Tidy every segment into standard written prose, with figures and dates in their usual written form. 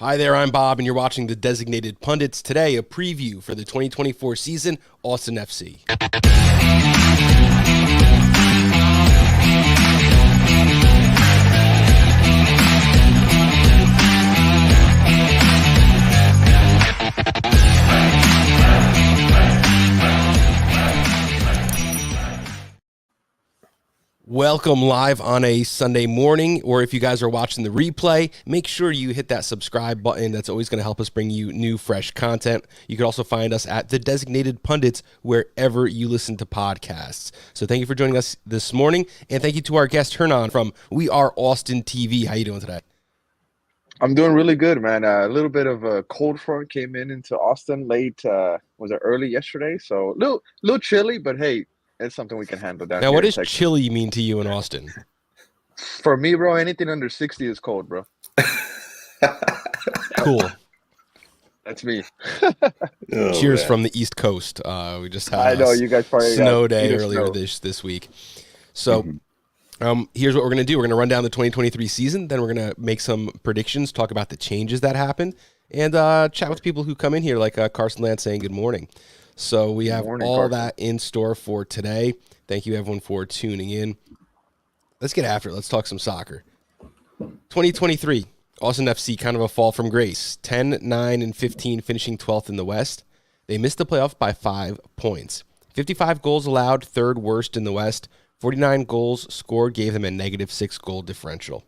Hi there, I'm Bob, and you're watching the Designated Pundits. Today, a preview for the 2024 season, Austin FC. Welcome live on a Sunday morning, or if you guys are watching the replay, make sure you hit that subscribe button. That's always going to help us bring you new, fresh content. You can also find us at the Designated Pundits wherever you listen to podcasts. So thank you for joining us this morning, and thank you to our guest Hernan from WeAreAustinTV. How you doing today? I'm doing really good, man. A little bit of a cold front came into Austin late, was it early yesterday? So a little chilly, but hey, it's something we can handle down Now, here what in does Texas. chilly mean to you in Austin? For me, bro, anything under 60 is cold, bro. Cool. That's me. Cheers from the East Coast. We just had I know you guys probably snow got day earlier snow. this week. So here's what we're going to do. We're going to run down the 2023 season. Then we're going to make some predictions, talk about the changes that happened, and chat with people who come in here like Carson Lance saying good morning. So we have all that in store for today. Thank you, everyone, for tuning in. Let's get after it. Let's talk some soccer. 2023, Austin FC, kind of a fall from grace. 10, 9, and 15, finishing 12th in the West. They missed the playoff by 5 points. 55 goals allowed, third worst in the West. 49 goals scored gave them a -6 goal differential.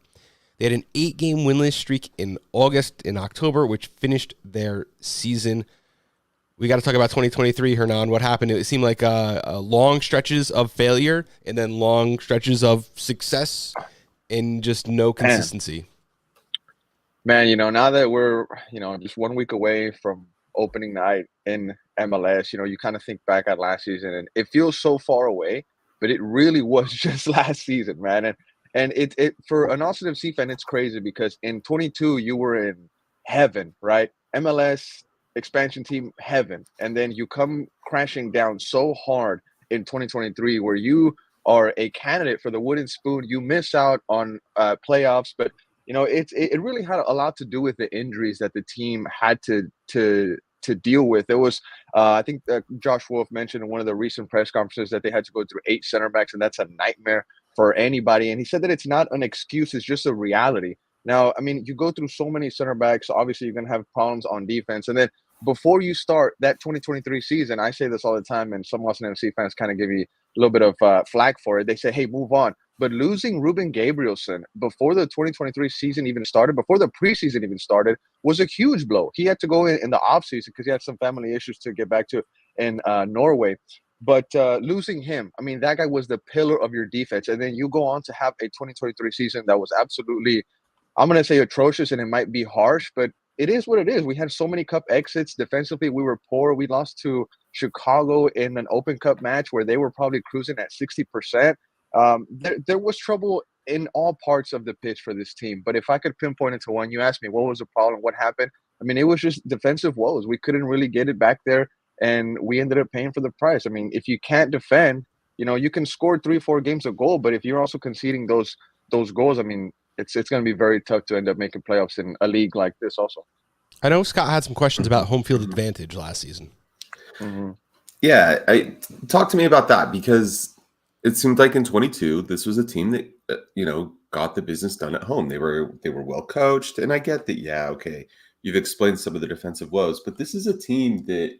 They had an 8-game winless streak in August and October, which finished their season. We got to talk about 2023, Hernan. What happened? It seemed like long stretches of failure and then long stretches of success and just no consistency. Man, now that we're, just 1 week away from opening night in MLS, you kind of think back at last season and it feels so far away, but it really was just last season, man. And it for an Austin FC fan, it's crazy because in 22 you were in heaven, right? MLS expansion team heaven, and then you come crashing down so hard in 2023 where you are a candidate for the wooden spoon. You miss out on playoffs, but it really had a lot to do with the injuries that the team had to deal with. It was I think Josh Wolf mentioned in one of the recent press conferences that they had to go through 8 center backs, and that's a nightmare for anybody. And he said that it's not an excuse, it's just a reality. Now, I mean, you go through so many center backs, obviously you're going to have problems on defense. And then before you start that 2023 season, I say this all the time, and some Austin FC fans kind of give you a little bit of flack for it. They say, hey, move on. But losing Ruben Gabrielson before the 2023 season even started, before the preseason even started, was a huge blow. He had to go in the offseason because he had some family issues to get back to in Norway. But losing him, I mean, that guy was the pillar of your defense. And then you go on to have a 2023 season that was absolutely, I'm going to say atrocious, and it might be harsh, but it is what it is. We had so many cup exits. Defensively, we were poor. We lost to Chicago in an Open Cup match where they were probably cruising at 60%. There was trouble in all parts of the pitch for this team. But if I could pinpoint it to one, you asked me, what was the problem? What happened? I mean, it was just defensive woes. We couldn't really get it back there, and we ended up paying for the price. I mean, if you can't defend, you can score 3-4 games of goal, but if you're also conceding those goals, I mean, it's going to be very tough to end up making playoffs in a league like this also. I know Scott had some questions about home field advantage last season. Yeah, talk to me about that, because it seemed like in 22, this was a team that, got the business done at home. They were well coached, and I get that, yeah, okay, you've explained some of the defensive woes, but this is a team that,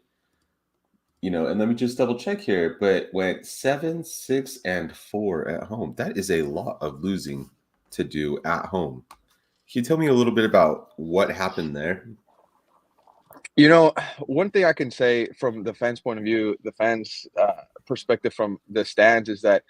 and let me just double check here, but went 7, 6, and 4 at home. That is a lot of losing to do at home. Can you tell me a little bit about what happened there? One thing I can say from the fans' point of view, the fans' perspective from the stands, is that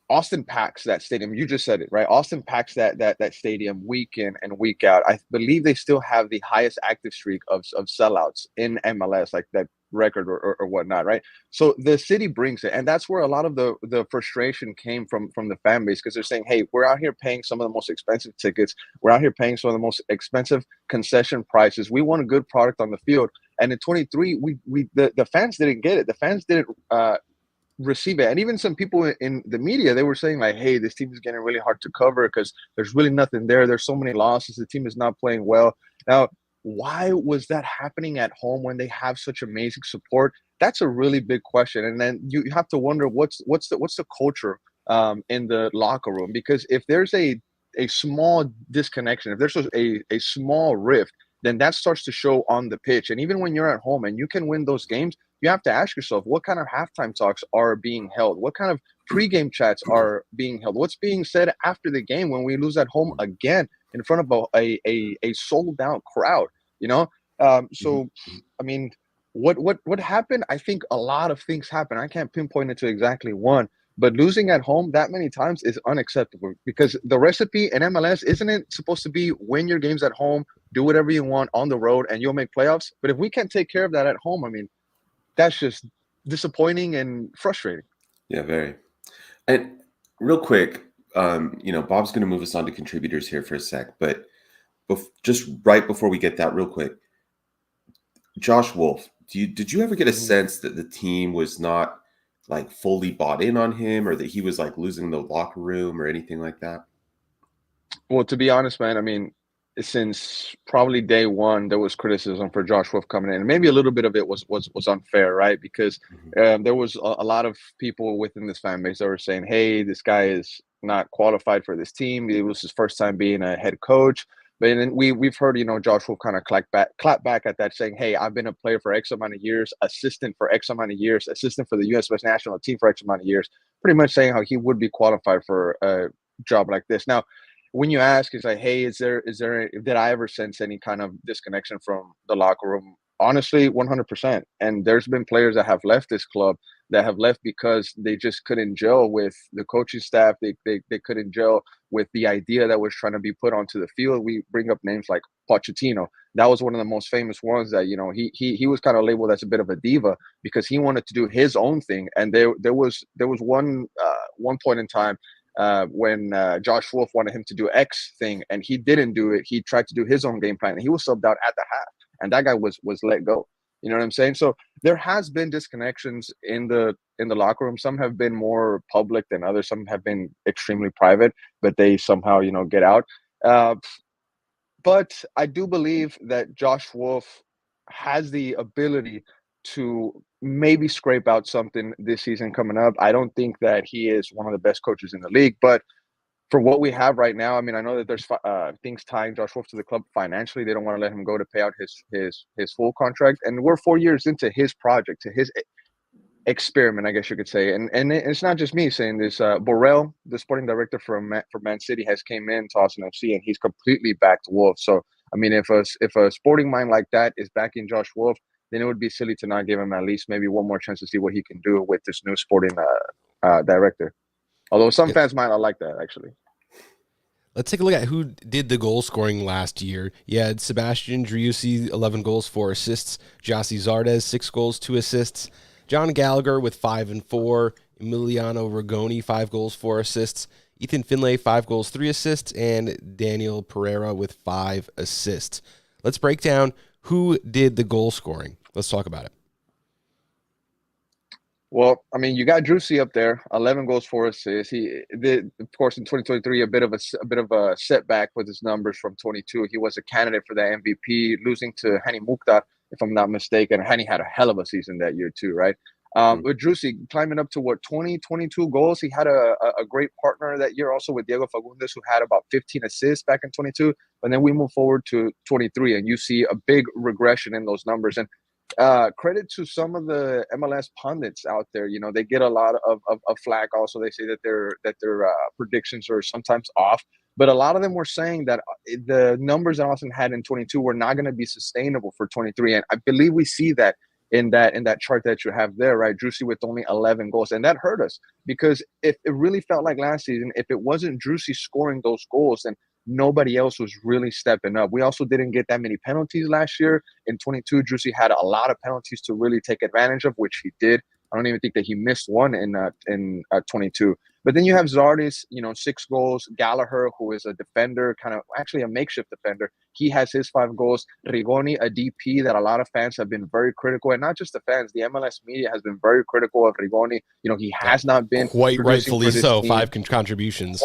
Austin packs that stadium. You just said it, right? Austin packs that stadium week in and week out. I believe they still have the highest active streak of sellouts in MLS, like that record or whatnot, right? So the city brings it, and that's where a lot of the frustration came from the fan base, because they're saying, hey, we're out here paying some of the most expensive tickets, we're out here paying some of the most expensive concession prices, we want a good product on the field. And in 23, the fans didn't get it. The fans didn't receive it. And even some people in the media, they were saying like, hey, this team is getting really hard to cover because there's really nothing there. There's so many losses. The team is not playing well. Now, why was that happening at home when they have such amazing support? That's a really big question. And then you have to wonder what's the culture in the locker room, because if there's a small disconnection, if there's a small rift, then that starts to show on the pitch. And even when you're at home and you can win those games, you have to ask yourself, what kind of halftime talks are being held? What kind of pregame chats are being held? What's being said after the game when we lose at home again in front of a sold out crowd? You know, so I mean, what happened? I think a lot of things happened. I can't pinpoint it to exactly one, but losing at home that many times is unacceptable, because the recipe in MLS isn't it supposed to be win your games at home, do whatever you want on the road, and you'll make playoffs. But if we can't take care of that at home, I mean, that's just disappointing and frustrating. Yeah, very. And real quick, Bob's going to move us on to contributors here for a sec, but just right before we get that, real quick, Josh Wolf, did you ever get a sense that the team was not like fully bought in on him, or that he was like losing the locker room or anything like that? Well, to be honest, man, I mean, since probably day one, there was criticism for Josh Wolf coming in, and maybe a little bit of it was unfair, right? Because there was a lot of people within this fan base that were saying, "Hey, this guy is not qualified for this team. It was his first time being a head coach." But then we've heard, Josh Wolf kind of clap back at that, saying, "Hey, I've been a player for X amount of years, assistant for X amount of years, assistant for the U.S. national team for X amount of years," pretty much saying how he would be qualified for a job like this. Now, when you ask, it's like, hey, did I ever sense any kind of disconnection from the locker room? Honestly, 100%. And there's been players that have left this club that have left because they just couldn't gel with the coaching staff. They couldn't gel with the idea that was trying to be put onto the field. We bring up names like Pochettino. That was one of the most famous ones that, he was kind of labeled as a bit of a diva because he wanted to do his own thing. And there was one point in time when Josh Wolf wanted him to do X thing and he didn't do it. He tried to do his own game plan and he was subbed out at the half, and that guy was let go. You know what I'm saying? So there has been disconnections in the locker room. Some have been more public than others. Some have been extremely private, but they somehow get out. But I do believe that Josh Wolf has the ability to maybe scrape out something this season coming up. I don't think that he is one of the best coaches in the league, but for what we have right now, I mean, I know that there's things tying Josh Wolf to the club financially. They don't want to let him go to pay out his full contract, and we're 4 years into his project, to his experiment, I guess you could say. And it's not just me saying this. Borrell, the sporting director from Man City, has came in to Austin FC, and he's completely backed Wolf. So I mean, if a sporting mind like that is backing Josh Wolf, then it would be silly to not give him at least maybe one more chance to see what he can do with this new sporting director. Although some fans might not like that, actually. Let's take a look at who did the goal scoring last year. You had Sebastian Driussi, 11 goals, 4 assists. Jossie Zardes, 6 goals, 2 assists. John Gallagher with 5 and 4. Emiliano Rigoni, 5 goals, 4 assists. Ethan Finlay, 5 goals, 3 assists. And Daniel Pereira with 5 assists. Let's break down who did the goal scoring. Let's talk about it. Well, I mean, you got Driussi up there, 11 goals, 4 assists. He did, of course, in 2023, a bit of a setback with his numbers from 22. He was a candidate for the MVP, losing to Hani Mukhtar, if I'm not mistaken. Hani had a hell of a season that year too, right? With Driussi climbing up to 22 goals. He had a great partner that year also with Diego Fagundes, who had about 15 assists back in 22. And then we move forward to 23, and you see a big regression in those numbers. And credit to some of the MLS pundits out there. They get a lot of flack. Also, they say that their predictions are sometimes off. But a lot of them were saying that the numbers that Austin had in 22 were not going to be sustainable for 23. And I believe we see that in that chart that you have there, right? Driussi with only 11 goals. And that hurt us, because if it really felt like last season, if it wasn't Driussi scoring those goals, then nobody else was really stepping up. We also didn't get that many penalties last year. In 22, Driussi had a lot of penalties to really take advantage of, which he did. I don't even think that he missed one in 22. But then you have Zardes, 6 goals. Gallagher, who is a defender, kind of actually a makeshift defender, he has his 5 goals. Rigoni, a DP that a lot of fans have been very critical, and not just the fans, the MLS media has been very critical of Rigoni. He has not been quite rightfully so. Team. 5 contributions.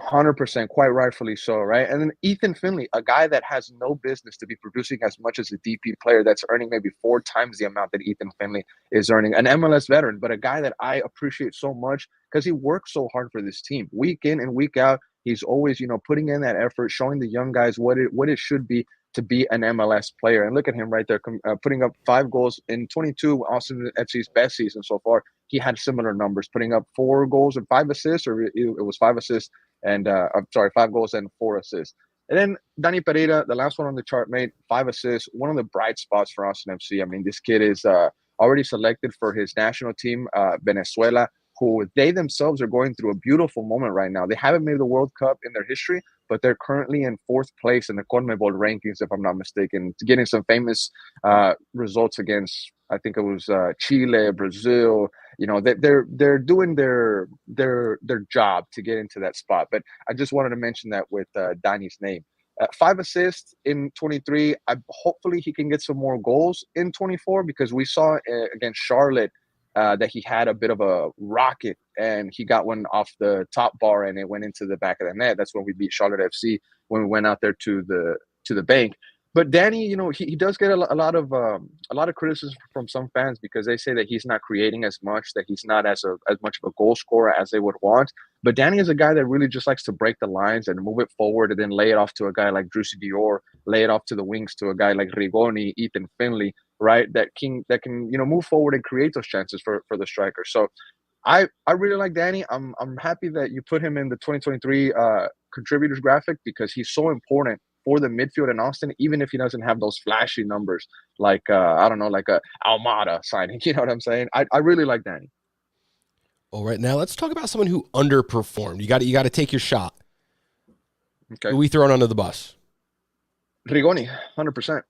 100%, quite rightfully so, right? And then Ethan Finley, a guy that has no business to be producing as much as a DP player that's earning maybe 4 times the amount that Ethan Finley is earning. An MLS veteran, but a guy that I appreciate so much because he works so hard for this team. Week in and week out, he's always, putting in that effort, showing the young guys what it should be to be an MLS player. And look at him right there, putting up 5 goals in 22, Austin FC's best season so far. He had similar numbers, putting up 4 goals and 5 assists, or it was 5 assists. And 5 goals and 4 assists. And then Danny Pereira, the last one on the chart, made 5 assists. One of the bright spots for Austin FC. I mean, this kid is already selected for his national team, Venezuela, who they themselves are going through a beautiful moment right now. They haven't made the World Cup in their history, but they're currently in 4th place in the CONMEBOL rankings, if I'm not mistaken, getting some famous results against, I think it was Chile, Brazil. They're doing their job to get into that spot. But I just wanted to mention that with Danny's name. 5 assists in 23. Hopefully he can get some more goals in 24, because we saw against Charlotte that he had a bit of a rocket, and he got one off the top bar and it went into the back of the net. That's when we beat Charlotte FC, when we went out there to the bank. But Danny, he does get a lot of criticism from some fans, because they say that he's not creating as much, that he's not as much of a goal scorer as they would want. But Danny is a guy that really just likes to break the lines and move it forward, and then lay it off to a guy like Drusy Dior, lay it off to the wings to a guy like Rigoni, Ethan Finley, right? That can move forward and create those chances for the striker. So I really like Danny. I'm happy that you put him in the 2023 contributors graphic, because he's so important for the midfield in Austin, even if he doesn't have those flashy numbers like like a Almada signing. You know what I'm saying? I really like Danny. All right, now let's talk about someone who underperformed. You got to take your shot. Okay. Who we throwing under the bus? Rigoni, 100%.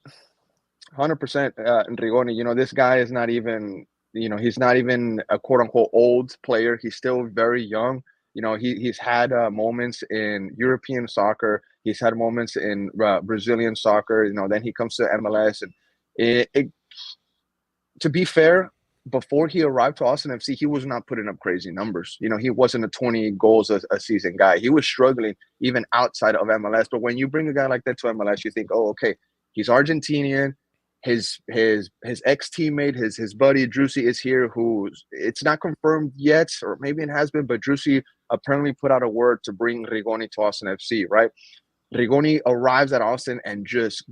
100% Rigoni. This guy is not even, he's not even a quote-unquote old player. He's still very young. He's had moments in European soccer. He's had moments in Brazilian soccer. Then he comes to MLS. And to be fair, before he arrived to Austin FC, he was not putting up crazy numbers. He wasn't a 20 goals a season guy. He was struggling even outside of MLS. But when you bring a guy like that to MLS, you think, oh, okay, he's Argentinian. His ex-teammate, his buddy Drusy is here, who it's not confirmed yet, or maybe it has been, but Drusy apparently put out a word to bring Rigoni to Austin FC, right? Rigoni arrives at Austin and just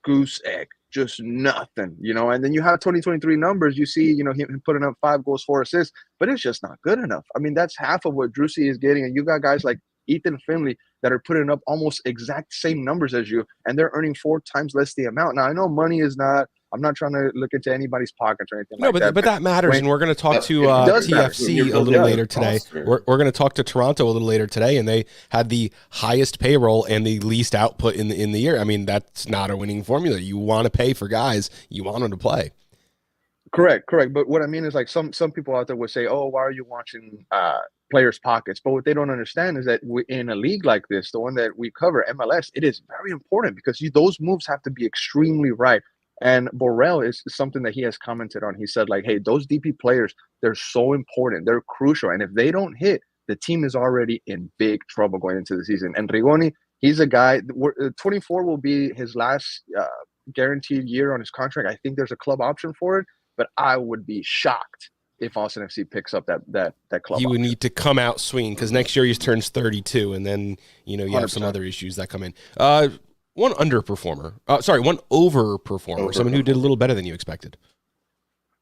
goose egg, just nothing, and then you have 2023 numbers. You see, him putting up 5 goals, 4 assists, but it's just not good enough. I mean, that's half of what Drusy is getting, and you got guys like Ethan Finley that are putting up almost exact same numbers as you, and they're earning 4 times less the amount. Now, I know money is not, I'm not trying to look into anybody's pockets or anything like that. But that matters, and we're going to talk to TFC a little later today. We're going to talk to Toronto a little later today, and they had the highest payroll and the least output in the year. I mean, that's not a winning formula. You want to pay for guys. You want them to play. Correct. But what I mean is, like, some people out there would say, oh, why are you watching players' pockets? But what they don't understand is that in a league like this, the one that we cover, MLS, it is very important, because those moves have to be extremely right. And Borrell is something that he has commented on. He said, like, hey, those DP players, they're so important. They're crucial. And if they don't hit, the team is already in big trouble going into the season. And Rigoni, he's a guy, 24 will be his last guaranteed year on his contract. I think there's a club option for it, but I would be shocked if Austin FC picks up that club. He would need to come out swinging, because next year he turns 32, and then you have 100%. Some other issues that come in. One overperformer, someone who did a little better than you expected.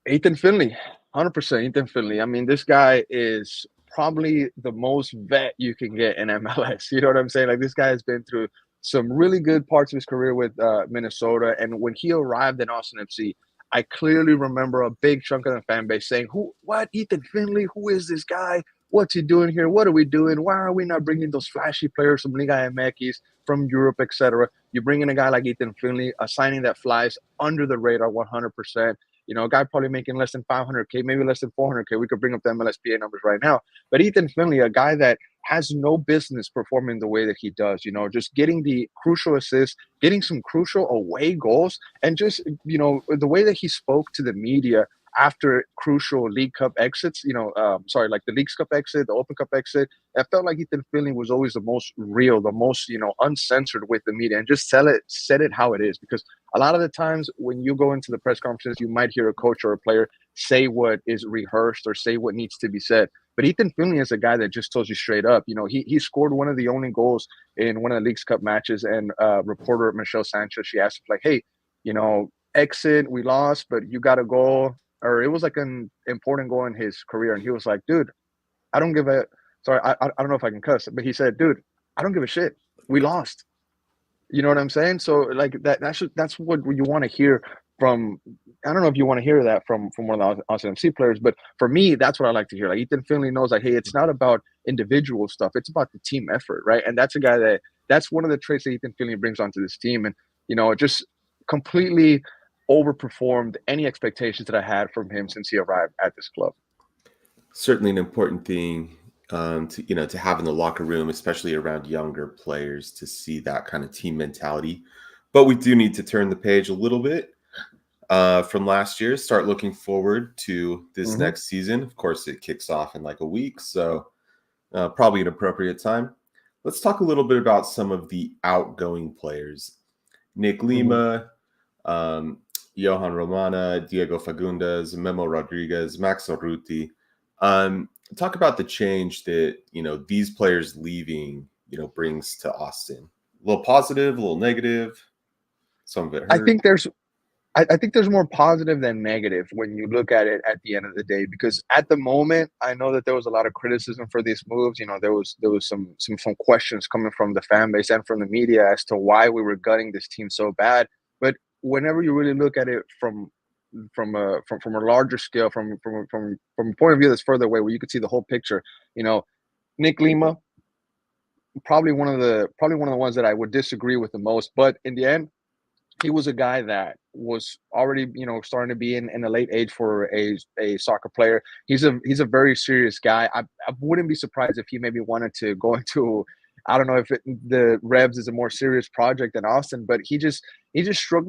Ethan Finley, 100% Ethan Finley. I mean, this guy is probably the most vet you can get in MLS. You know what I'm saying? Like, this guy has been through some really good parts of his career with Minnesota, and when he arrived in Austin FC, I clearly remember a big chunk of the fan base saying, what, Ethan Finley? Who is this guy? What's he doing here? What are we doing? Why are we not bringing those flashy players from Liga MX, from Europe, etc.? You bring in a guy like Ethan Finley, a signing that flies under the radar 100%. A guy probably making less than $500K, maybe less than $400K. We could bring up the MLSPA numbers right now. But Ethan Finley, a guy that has no business performing the way that he does, just getting the crucial assists, getting some crucial away goals, and just, the way that he spoke to the media after crucial League Cup exits, like the Leagues Cup exit, the Open Cup exit, I felt like Ethan Finley was always the most real, the most, uncensored with the media and just said it how it is. Because a lot of the times when you go into the press conferences, you might hear a coach or a player say what is rehearsed or say what needs to be said. But Ethan Finley is a guy that just tells you straight up. He scored one of the only goals in one of the Leagues Cup matches, and reporter Michelle Sanchez, she asked him, like, hey, exit, we lost, but you got a goal. Or it was like an important goal in his career. And he was like, dude, I don't give a – sorry, I don't know if I can cuss. But he said, dude, I don't give a shit. We lost. You know what I'm saying? So, like, that's what you want to hear from – I don't know if you want to hear that from one of the Austin FC players. But for me, that's what I like to hear. Like, Ethan Finley knows, like, hey, it's not about individual stuff. It's about the team effort, right? And that's a guy that's one of the traits that Ethan Finley brings onto this team. And, just completely – overperformed any expectations that I had from him since he arrived at this club. Certainly an important thing to have in the locker room, especially around younger players, to see that kind of team mentality. But we do need to turn the page a little bit from last year, start looking forward to this next season. Of course, it kicks off in like a week, so probably an appropriate time. Let's talk a little bit about some of the outgoing players. Nick Lima, Johan Romana, Diego Fagundes, Memo Rodriguez, Max Urruti. Talk about the change that, these players leaving, brings to Austin. A little positive, a little negative, some of it hurt. I think there's more positive than negative when you look at it at the end of the day, because at the moment, I know that there was a lot of criticism for these moves. There was some questions coming from the fan base and from the media as to why we were gutting this team so bad. But whenever you really look at it from a larger scale, from a point of view that's further away, where you could see the whole picture, Nick Lima, probably one of the ones that I would disagree with the most. But in the end, he was a guy that was already, starting to be in a late age for a soccer player. He's a very serious guy. I wouldn't be surprised if he maybe wanted to go into, I don't know if the Revs is a more serious project than Austin, but he just struck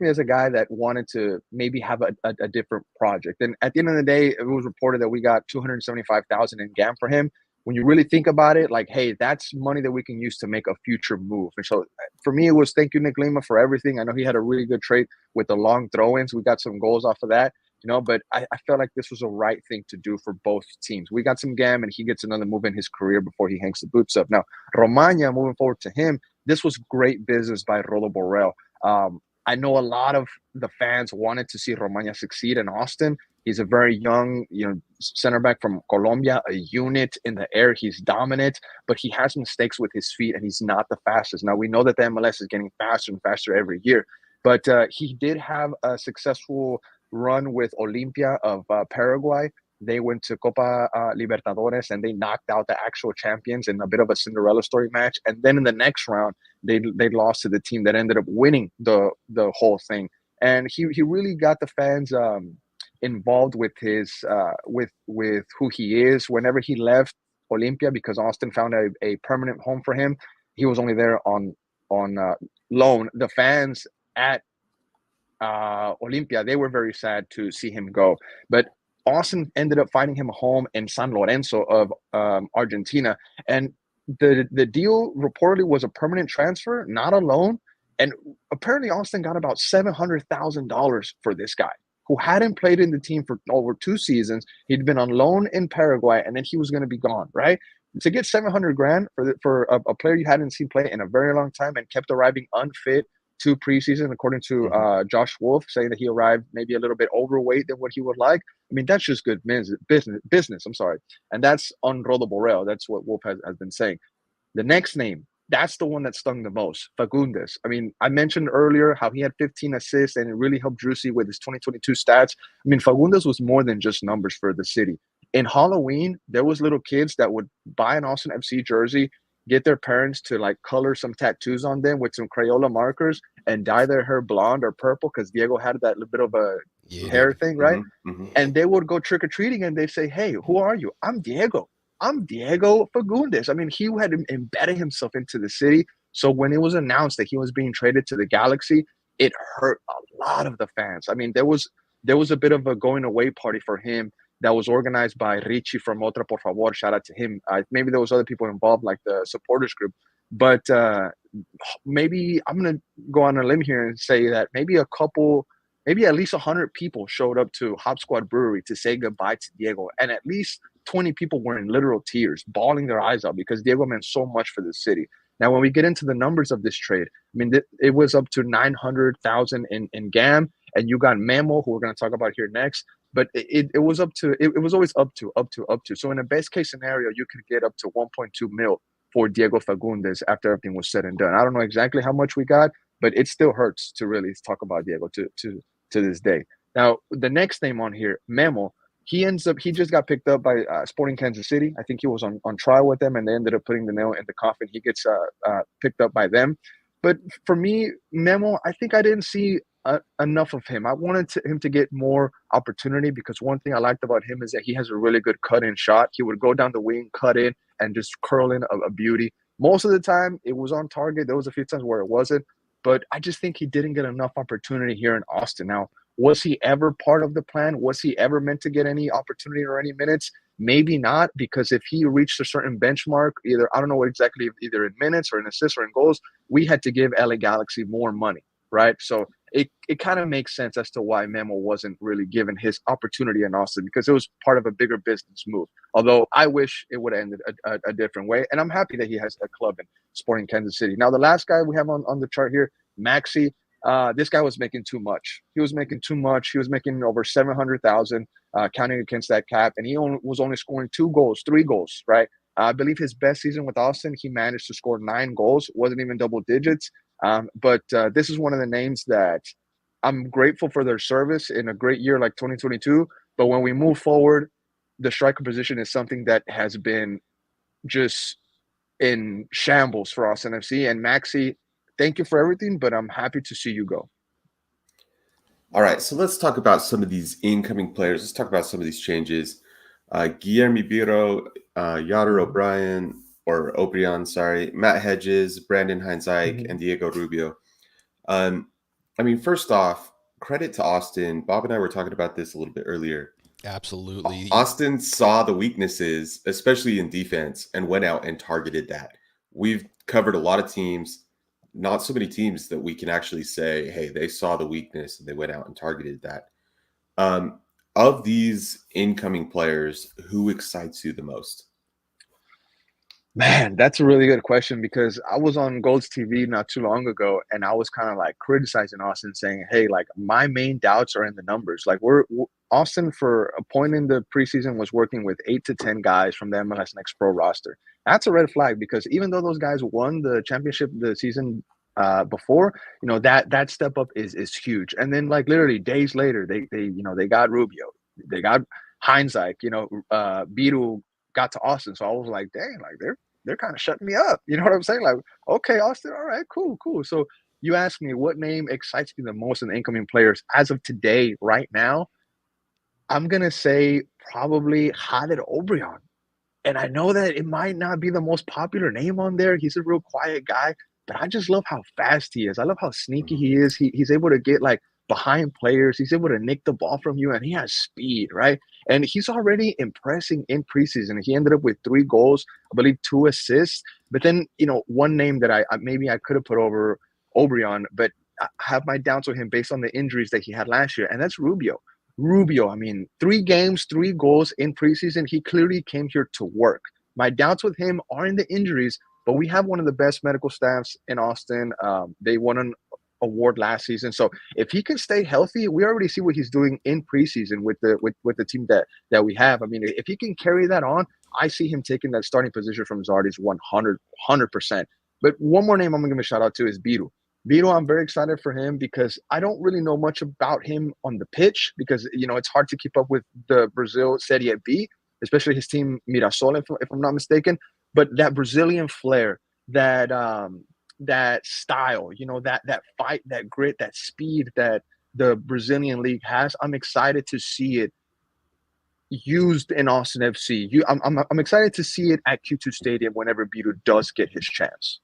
me as a guy that wanted to maybe have a different project. And at the end of the day, it was reported that we got $275,000 in GAM for him. When you really think about it, like, hey, that's money that we can use to make a future move. And so for me, it was thank you, Nick Lima, for everything. I know he had a really good trait with the long throw-ins. We got some goals off of that. But I felt like this was a right thing to do for both teams. We got some GAM, and he gets another move in his career before he hangs the boots up. Now, Romagna, moving forward to him, this was great business by Rodo Borrell. I know a lot of the fans wanted to see Romagna succeed in Austin. He's a very young, center back from Colombia, a unit in the air. He's dominant, but he has mistakes with his feet, and he's not the fastest. Now, we know that the MLS is getting faster and faster every year, but he did have a successful run with Olimpia of Paraguay. They went to Copa Libertadores, and they knocked out the actual champions in a bit of a Cinderella story match. And then in the next round, they lost to the team that ended up winning the whole thing. And he really got the fans involved with his with who he is. Whenever he left Olimpia, because Austin found a permanent home for him, he was only there on loan. The fans at Olimpia, they were very sad to see him go, but Austin ended up finding him a home in San Lorenzo of Argentina, and the deal reportedly was a permanent transfer, not a loan. And apparently Austin got about $700,000 for this guy, who hadn't played in the team for over 2 seasons. He'd been on loan in Paraguay, and then he was going to be gone, right? To get $700,000 for a player you hadn't seen play in a very long time and kept arriving unfit to preseason, according to Josh Wolf, saying that he arrived maybe a little bit overweight than what he would like. I mean, that's just good business. I'm sorry. And that's on Rodo Borrell. That's what Wolf has been saying. The next name, that's the one that stung the most, Fagundes. I mean, I mentioned earlier how he had 15 assists, and it really helped Juicy with his 2022 stats. I mean, Fagundes was more than just numbers for the city. In Halloween, there was little kids that would buy an Austin FC jersey, get their parents to like color some tattoos on them with some Crayola markers and dye their hair blonde or purple, because Diego had that little bit of a hair thing, right? And they would go trick-or-treating, and they say, hey, who are you? I'm Diego Fagundes. I mean, he had embedded himself into the city. So when it was announced that he was being traded to the Galaxy, it hurt a lot of the fans. I mean, there was there was a bit of a going away party for him that was organized by Richie from Otra Por Favor. Shout out to him. Maybe there was other people involved, like the supporters group. But maybe I'm going to go on a limb here and say that maybe at least 100 people showed up to Hop Squad Brewery to say goodbye to Diego. And at least 20 people were in literal tears, bawling their eyes out because Diego meant so much for the city. Now, when we get into the numbers of this trade, I mean, it was up to 900,000 in GAM, and you got Memo, who we're going to talk about here next. But it was always up to. So in a best case scenario, you could get up to 1.2 mil for Diego Fagundes after everything was said and done. I don't know exactly how much we got, but it still hurts to really talk about Diego to this day. Now, the next name on here, Memo, he just got picked up by Sporting Kansas City. I think he was on trial with them, and they ended up putting the nail in the coffin. He gets picked up by them. But for me, Memo, I think I didn't see enough of him. I wanted him to get more opportunity because one thing I liked about him is that he has a really good cut-in shot. He would go down the wing, cut in, and just curl in a beauty. Most of the time, it was on target. There was a few times where it wasn't. But I just think he didn't get enough opportunity here in Austin. Now, was he ever part of the plan? Was he ever meant to get any opportunity or any minutes? Maybe not, because if he reached a certain benchmark, I don't know what exactly, either in minutes or in assists or in goals, we had to give LA Galaxy more money, right? So it kind of makes sense as to why Memo wasn't really given his opportunity in Austin, because it was part of a bigger business move. Although I wish it would have ended a different way. And I'm happy that he has a club in Sporting Kansas City. Now, the last guy we have on the chart here, Maxi, this guy was making too much. He was making too much. He was making over 700,000 counting against that cap. And he was only scoring 3 goals, right? I believe his best season with Austin, he managed to score 9 goals. Wasn't even double digits. But this is one of the names that I'm grateful for their service in a great year like 2022. But when we move forward, the striker position is something that has been just in shambles for Austin FC. And Maxi, thank you for everything, but I'm happy to see you go. All right, so let's talk about some of these incoming players. Let's talk about some of these changes. Guillermo Biro, Yader O'Brien, Matt Hedges, Brandon Heinzike, and Diego Rubio. I mean, first off, credit to Austin. Bob and I were talking about this a little bit earlier. Absolutely. Austin saw the weaknesses, especially in defense, and went out and targeted that. We've covered a lot of teams, not so many teams that we can actually say, hey, they saw the weakness and they went out and targeted that. Of these incoming players, who excites you the most? Man, that's a really good question, because I was on Gold's TV not too long ago, and I was kind of like criticizing Austin, saying, hey, like, my main doubts are in the numbers. Like, Austin, for a point in the preseason, was working with 8 to 10 guys from the MLS Next Pro roster. That's a red flag, because even though those guys won the championship the season before, that step up is huge. And then, like, literally days later, they got Rubio, they got Heinzike, Biru got to Austin. So I was like, dang, like they're kind of shutting me up. You know what I'm saying? Like, okay, Austin, all right, cool. So you asked me what name excites me the most in the incoming players as of today, right now. I'm gonna say probably Hernan O'Brien. And I know that it might not be the most popular name on there. He's a real quiet guy, but I just love how fast he is. I love how sneaky he is. He's able to get like behind players. He's able to nick the ball from you, and he has speed, right? And he's already impressing in preseason. He ended up with 3 goals, I believe 2 assists. But then, one name that I could have put over O'Brien, but I have my doubts with him based on the injuries that he had last year, and that's Rubio. I mean, 3 games, 3 goals in preseason. He clearly came here to work. My doubts with him are in the injuries, but we have one of the best medical staffs in Austin. They won an award last season. So if he can stay healthy, we already see what he's doing in preseason with the team that we have. I mean, if he can carry that on, I see him taking that starting position from Zardes 100%. But one more name I'm going to give a shout out to is Biru. Biru, I'm very excited for him because I don't really know much about him on the pitch because, it's hard to keep up with the Brazil Serie B, especially his team Mirassol, if I'm not mistaken. But that Brazilian flair, that style, that fight, that grit, that speed that the Brazilian league has, I'm excited to see it used in Austin FC. I'm excited to see it at Q2 Stadium whenever Biru does get his chance.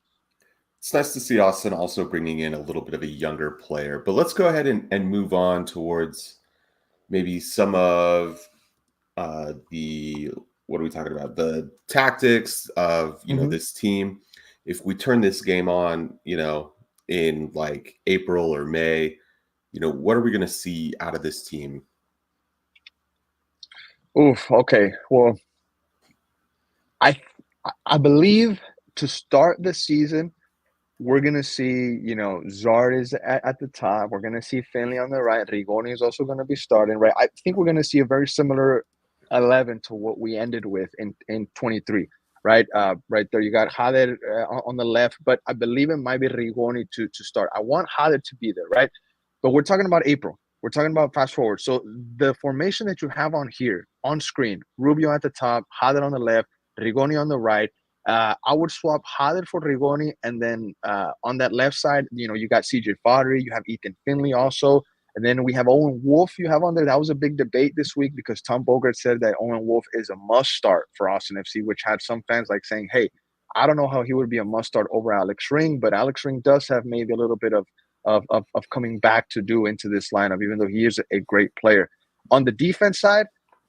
It's nice to see Austin also bringing in a little bit of a younger player. But let's go ahead and move on towards maybe some of the, what are we talking about? The tactics of, this team. If we turn this game on, in like April or May, what are we going to see out of this team? Oof. Okay. Well, I believe to start the season, we're gonna see, Zard is at the top. We're gonna see Finley on the right. Rigoni is also gonna be starting, right? I think we're gonna see a very similar 11 to what we ended with in 23, right? Right there, you got Hader on the left, but I believe it might be Rigoni to start. I want Hader to be there, right? But we're talking about April. We're talking about fast forward. So the formation that you have on here on screen, Rubio at the top, Hader on the left, Rigoni on the right. I would swap Hader for Rigoni, and then on that left side, you got CJ Fodry, you have Ethan Finley also, and then we have Owen Wolf. You have on there. That was a big debate this week because Tom Bogart said that Owen Wolf is a must start for Austin FC, which had some fans like saying, "Hey, I don't know how he would be a must start over Alex Ring," but Alex Ring does have maybe a little bit of coming back to do into this lineup, even though he is a great player. On the defense side,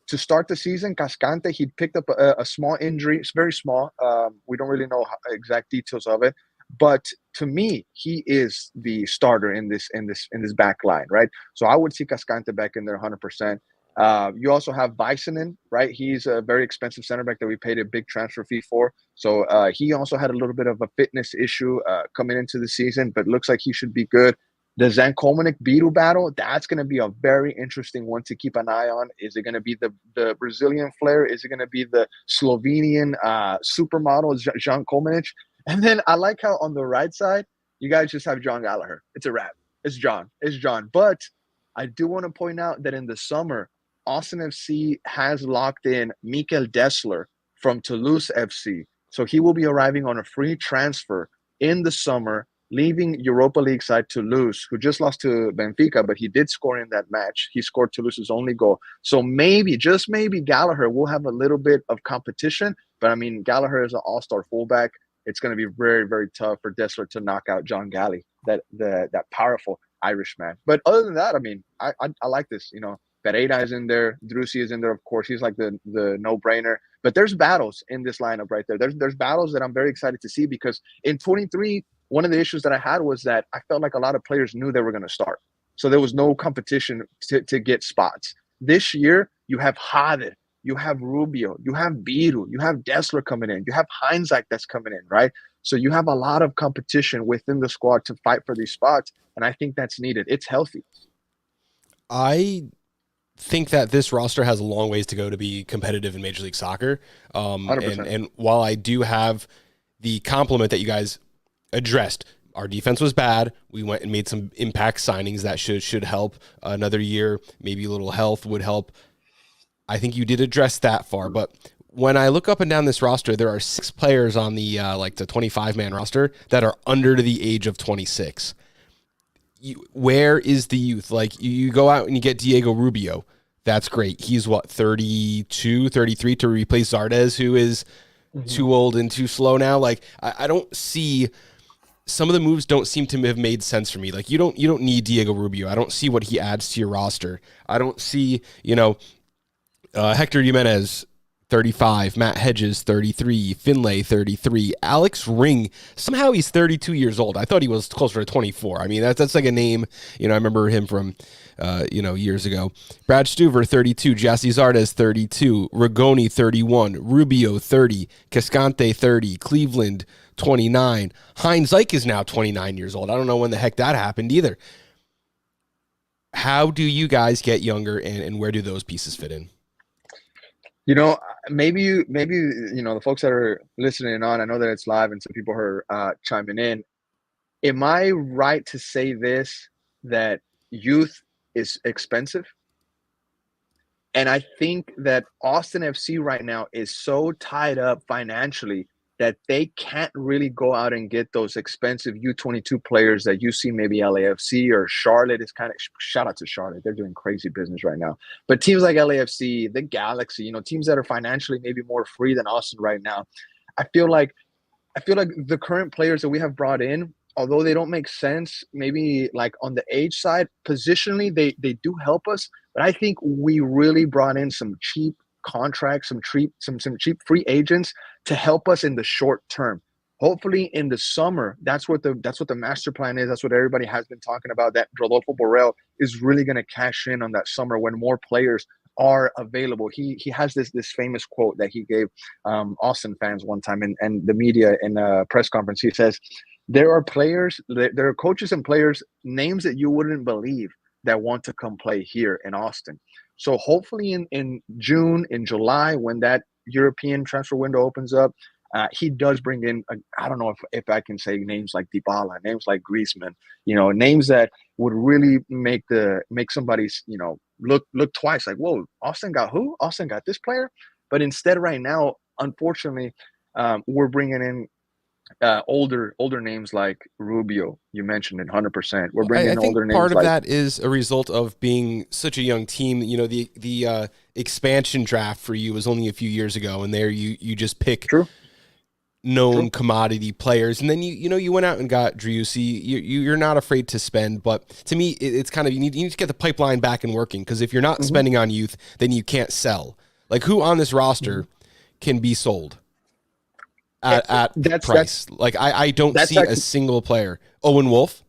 to start the season, Cascante, he picked up a small injury. It's very small. We don't really know exact details of it, but to me, he is the starter in this back line, right? So I would see Cascante back in there 100%. You also have Vicenen, right? He's a very expensive center back that we paid a big transfer fee for. So he also had a little bit of a fitness issue coming into the season, but looks like he should be good. The Zankomanik Biru battle, that's going to be a very interesting one to keep an eye on. Is it going to be the Brazilian flair? Is it going to be the Slovenian supermodel, Jan Komanic? And then I like how on the right side, you guys just have John Gallagher. It's a wrap. It's John. But I do want to point out that in the summer, Austin FC has locked in Mikel Dessler from Toulouse FC. So he will be arriving on a free transfer in the summer, leaving Europa League side Toulouse, who just lost to Benfica, but he did score in that match. He scored Toulouse's only goal. So maybe, just maybe, Gallagher will have a little bit of competition. But, I mean, Gallagher is an all-star fullback. It's going to be very, very tough for Dessler to knock out John Galley, that powerful Irishman. But other than that, I mean, I like this. Pereira is in there. Drusi is in there, of course. He's like the no-brainer. But there's battles in this lineup right there. There's battles that I'm very excited to see because in 23, one of the issues that I had was that I felt like a lot of players knew they were going to start. So there was no competition to get spots. This year, you have Hader, you have Rubio, you have Biru, you have Dessler coming in, you have Heinzak that's coming in, right? So you have a lot of competition within the squad to fight for these spots, and I think that's needed. It's healthy. I think that this roster has a long ways to go to be competitive in Major League Soccer. 100%. And while I do have the compliment that you guys addressed, our defense was bad. We went and made some impact signings that should help. Another year, maybe a little health would help. I think you did address that far, but when I look up and down this roster, there are 6 players on the the 25-man roster that are under the age of 26. Where is the youth? Like, you go out and you get Diego Rubio. That's great. He's what, 32, 33 to replace Zardes, who is too old and too slow now. Like, I don't see, some of the moves don't seem to have made sense for me. Like, you don't need Diego Rubio. I don't see what he adds to your roster. I don't see, Hector Jimenez, 35, Matt Hedges, 33, Finlay, 33, Alex Ring, somehow he's 32 years old. I thought he was closer to 24. I mean, that's like a name, I remember him from, years ago. Brad Stuver, 32, Jassy Zardes, 32, Rigoni, 31, Rubio, 30, Cascante, 30, Cleveland, 29. Heinz Ike is now 29 years old. I don't know when the heck that happened either. How do you guys get younger, and where do those pieces fit in? Maybe the folks that are listening on, I know that it's live and some people are chiming in. Am I right to say this, that youth is expensive? And I think that Austin FC right now is so tied up financially that they can't really go out and get those expensive U22 players that you see maybe LAFC or Charlotte is kind of, shout out to Charlotte. They're doing crazy business right now. But teams like LAFC, the Galaxy, teams that are financially maybe more free than Austin right now. I feel like the current players that we have brought in although they don't make sense, maybe like on the age side, positionally, they do help us. But I think we really brought in some cheap contracts, some cheap free agents to help us in the short term. Hopefully in the summer, that's what the master plan is. That's what everybody has been talking about, that Rodolfo Borrell is really going to cash in on that summer when more players are available. He has this famous quote that he gave Austin fans one time and the media in a press conference. He says, there are coaches and players, names that you wouldn't believe, that want to come play here in Austin. So hopefully in June, in July, when that European transfer window opens up, he does bring in, I don't know if I can say names like Dybala, names like Griezmann, names that would really make somebody's, look twice, like, whoa, Austin got who? Austin got this player? But instead right now, unfortunately, we're bringing in older names like Rubio. You mentioned it, 100%. We're bringing in older names. Part of that is a result of being such a young team. The expansion draft for you was only a few years ago, and there you just pick known commodity players, and then you went out and got Driussi. You're not afraid to spend, but to me, it's kind of you need to get the pipeline back and working, because if you're not spending on youth, then you can't sell. Like, who on this roster can be sold at price? I don't see a single player. Owen Wolf,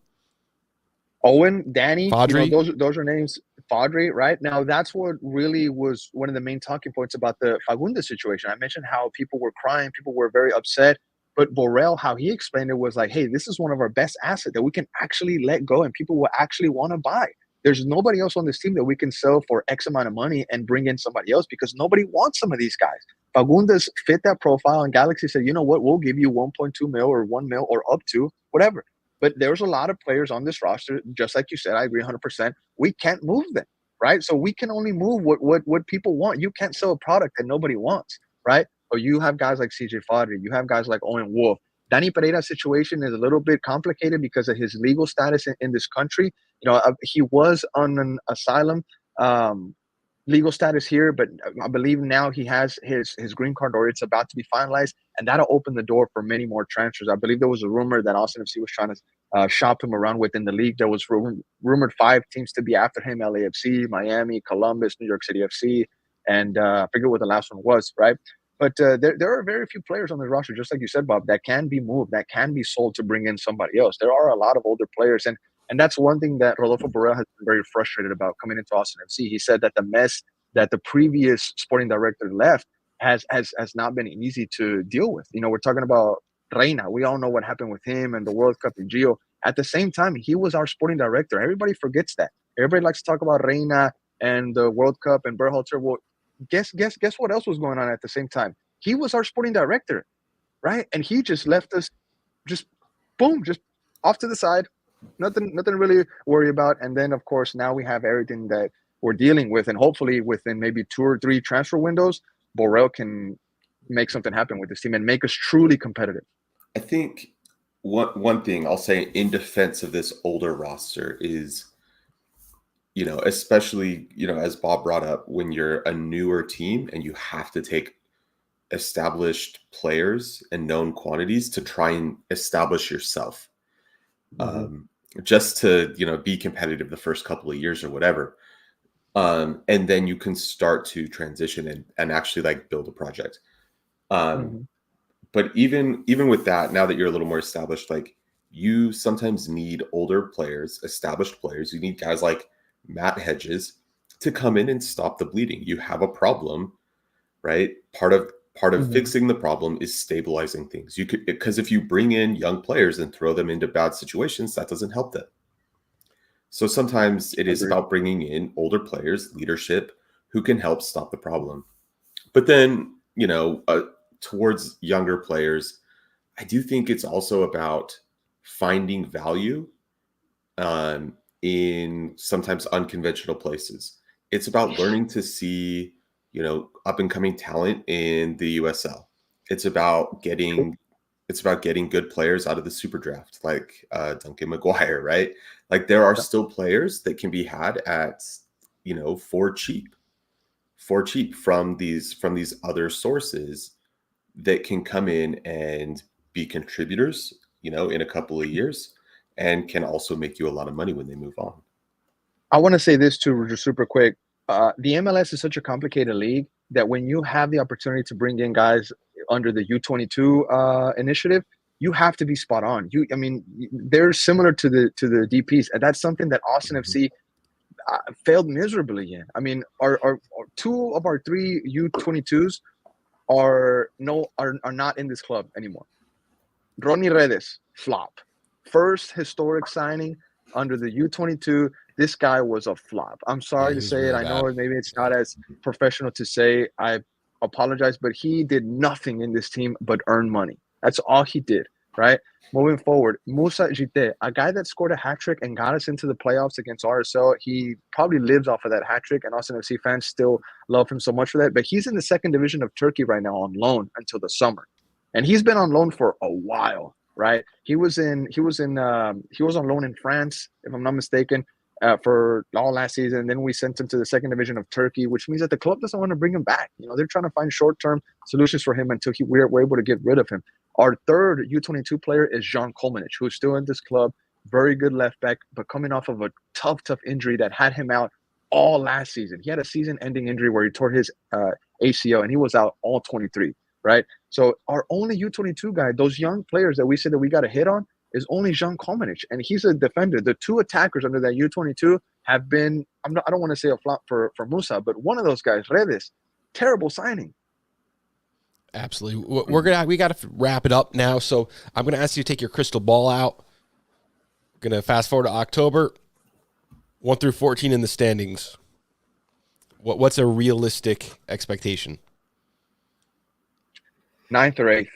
Danny, Fadri. Those are names. Fadri, right? Now, that's what really was one of the main talking points about the Fagundes situation. I mentioned how people were crying, people were very upset, but Borrell, how he explained it was like, hey, this is one of our best assets that we can actually let go and people will actually want to buy. There's nobody else on this team that we can sell for X amount of money and bring in somebody else, because nobody wants some of these guys. Fagundes fit that profile, and Galaxy said, you know what, we'll give you 1.2 mil or 1 mil or up to whatever. But there's a lot of players on this roster, just like you said, I agree 100%. We can't move them, right? So we can only move what people want. You can't sell a product that nobody wants, right? Or you have guys like CJ Fadri, you have guys like Owen Wolf. Danny Pereira's situation is a little bit complicated because of his legal status in this country. He was on an asylum legal status here, but I believe now he has his green card, or it's about to be finalized, and that'll open the door for many more transfers. I believe there was a rumor that Austin FC was trying to shop him around within the league. There was rumored 5 teams to be after him: LAFC, Miami, Columbus, New York City FC, and I forget what the last one was, right? But there are very few players on the roster, just like you said, Bob, that can be moved, that can be sold to bring in somebody else. There are a lot of older players, and that's one thing that Rodolfo Borrell has been very frustrated about coming into Austin FC. He said that the mess that the previous sporting director left has not been easy to deal with. We're talking about Reina. We all know what happened with him and the World Cup in Gio. At the same time, he was our sporting director. Everybody forgets that. Everybody likes to talk about Reina and the World Cup and Berhalter. Well, guess what else was going on at the same time? He was our sporting director, right? And he just left us just off to the side. Nothing really worry about. And then, of course, now we have everything that we're dealing with, and hopefully within maybe 2 or 3 transfer windows, Borrell can make something happen with this team and make us truly competitive. I think one thing I'll say in defense of this older roster is, especially, as Bob brought up, when you're a newer team and you have to take established players and known quantities to try and establish yourself, just to, be competitive the first couple of years or whatever. And then you can start to transition and actually build a project. But even with that, now that you're a little more established, you sometimes need older players, established players. You need guys like Matt Hedges to come in and stop the bleeding. You have a problem, right? Part of fixing the problem is stabilizing things. Because if you bring in young players and throw them into bad situations, that doesn't help them. So sometimes it is about bringing in older players, leadership, who can help stop the problem. But then, towards younger players, I do think it's also about finding value in sometimes unconventional places. It's about learning to see, up and coming talent in the USL. It's about getting good players out of the super draft, like Duncan Maguire, right? There are still players that can be had at, for cheap from these other sources that can come in and be contributors, in a couple of years. and can also make you a lot of money when they move on. I want to say this too, just super quick. The MLS is such a complicated league that when you have the opportunity to bring in guys under the U22 initiative, you have to be spot on. They're similar to the DPs, and that's something that Austin FC failed miserably in. I mean, our two of our three U22s are not in this club anymore. Ronnie Redes, flop. First historic signing under the U22. This guy was a flop. I'm sorry to say it. I know maybe it's not as professional to say. I apologize, but he did nothing in this team but earn money. That's all he did, right? Moving forward, Moussa Jite, a guy that scored a hat trick and got us into the playoffs against RSL. He probably lives off of that hat trick, and Austin FC fans still love him so much for that. But he's in the second division of Turkey right now on loan until the summer, and he's been on loan for a while, right? He was on loan in France, if I'm not mistaken, for all last season. And then we sent him to the second division of Turkey, which means that the club doesn't want to bring him back. They're trying to find short-term solutions for him until we're able to get rid of him. Our third U22 player is Jean Kolmanich, who's still in this club, very good left back, but coming off of a tough injury that had him out all last season. He had a season-ending injury where he tore his ACL, and he was out all 23, right? So our only U22 guy, those young players that we said that we got to hit on, is only Jean Kolmanich, and he's a defender. The two attackers under that U22 have been, I don't want to say a flop for Musa, but one of those guys, Redes, terrible signing. Absolutely. We got to wrap it up now, so I'm going to ask you to take your crystal ball out. We're going to fast forward to October, 1 through 14 in the standings. What's a realistic expectation? 9th or 8th.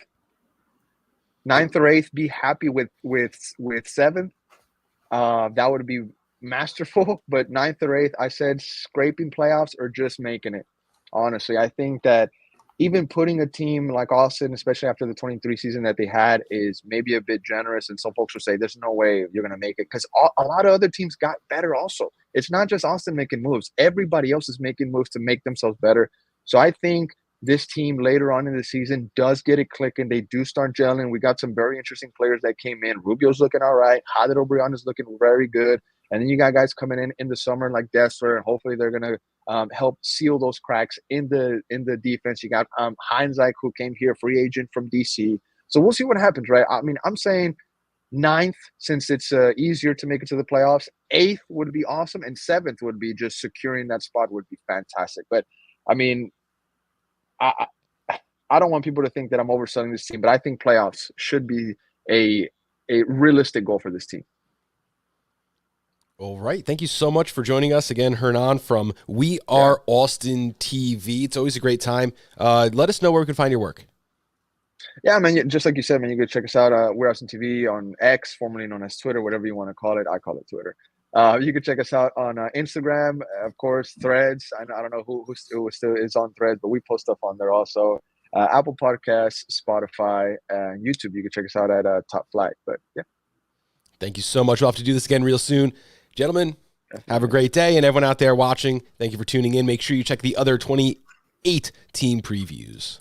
9th or 8th, be happy with 7th. That would be masterful. But 9th or 8th, I said scraping playoffs or just making it. Honestly, I think that even putting a team like Austin, especially after the 23 season that they had, is maybe a bit generous. And some folks will say, there's no way you're going to make it. Because a lot of other teams got better also. It's not just Austin making moves. Everybody else is making moves to make themselves better. So I think this team later on in the season does get it clicking. They do start gelling. We got some very interesting players that came in. Rubio's looking all right. Hader O'Brien is looking very good. And then you got guys coming in the summer like Dessler, and hopefully they're going to help seal those cracks in the defense. You got Heinzike, who came here, free agent from DC. So we'll see what happens, right? I mean, I'm saying 9th, since it's easier to make it to the playoffs. 8th would be awesome, and 7th would be just securing that spot would be fantastic. But, I mean, I don't want people to think that I'm overselling this team, but I think playoffs should be a realistic goal for this team. All right. Thank you so much for joining us again, Hernan from WeAreAustinTV. It's always a great time. Let us know where we can find your work. Yeah, man, just like you said, man, you can check us out. WeAreAustinTV on X, formerly known as Twitter, whatever you want to call it. I call it Twitter. You can check us out on Instagram, of course, Threads. I don't know who still is on Threads, but we post stuff on there also. Apple Podcasts, Spotify, and YouTube. You can check us out at Top Flight. But yeah. Thank you so much. We'll have to do this again real soon. Gentlemen, have a great day. And everyone out there watching, thank you for tuning in. Make sure you check the other 28 team previews.